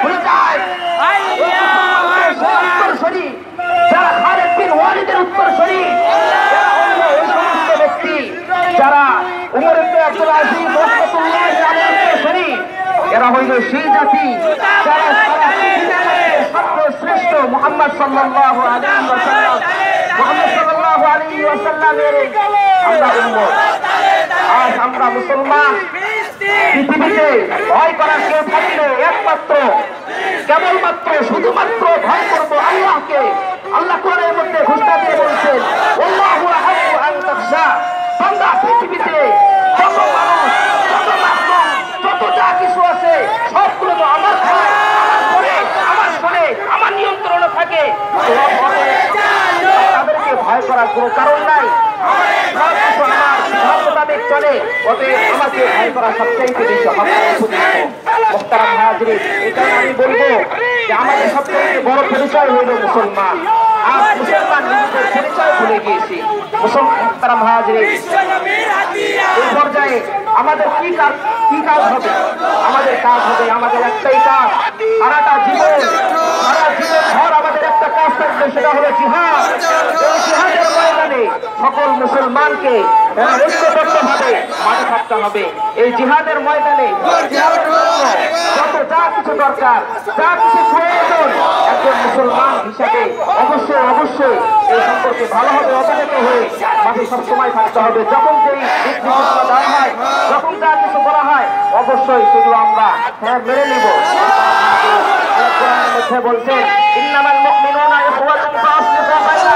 ভুলে যায়। উত্তরসূরি যারা খালিদ বিন ওয়ালিদের উত্তরসূরি, ওই সমস্ত ব্যক্তি যারা উমর ইবনে আব্দুল আজিজ রাহমাতুল্লাহ আলাইহির উত্তরসূরি, এরা হইল সেই জাতি যারা সারা পৃথিবীর সর্বশ্রেষ্ঠ মুহাম্মদ সাল্লাল্লাহু আলাইহি ওয়াসাল্লাম আমরা উম্মত। আজ আমরা মুসলমান, পৃথিবীতে ভয় করার কেউ থাকলে একমাত্র কেবলমাত্র শুধুমাত্র ভয় করবো আল্লাহকে। আল্লাহ কোরআনের মধ্যে ঘোষণা দিয়ে বলছেন, আল্লাহু আহাক্কু আন তাখশা। বান্দা, পৃথিবীতে যত মানুষ, যত মাখলুক, যত যা কিছু আছে সবগুলো তো আমার খায়, আমার করে, আমার শোনে, আমার নিয়ন্ত্রণে থাকে। তাদেরকে ভয় করার কোনো কারণ নাই। আমার সিদ্ধান্ত মোতাবেক চলে, অতএব আমাকে ভয় করা সবচাইতে বেশি মুহতারাম হাজিরিন। এটাই আমি বলবো যে আমাদের সবচেয়ে বড় পরিচয় হইল মুসলমান। আজ মুসলমান নিজেদের পরিচয় ভুলে গিয়েছি। মুহতারাম হাজিরিন, এই পর্যায়ে আমাদের কি কাজ হবে? আমাদের কাজ হবে, আমাদের একটাই কাজ, সারা জীবন ভর আমাদের একটা কাজ থাকবে, সেটা হলো জিহাদ। এই জিহাদের ময়দানে সকল মুসলমানকে ঐক্যবদ্ধভাবে মাঠে থাকতে হবে। এই জিহাদের ময়দানে যত যা কিছু দরকার, যা কিছু প্রয়োজন, একজন মুসলমান হিসাবে অবশ্যই এই সম্পর্কে ভালোভাবে অবগত হয়ে মাঠে সবসময় থাকতে হবে। যখন যেই দিক নির্দেশনা দেওয়া হয়, যখন যা কিছু বলা হয়, অবশ্যই সেগুলো আমরা মেনে নিব। কোরআনের মধ্যে বলছেন, ইন্নামাল মুমিনুনা ইখওয়াতুন ফাসলিহু বাইনা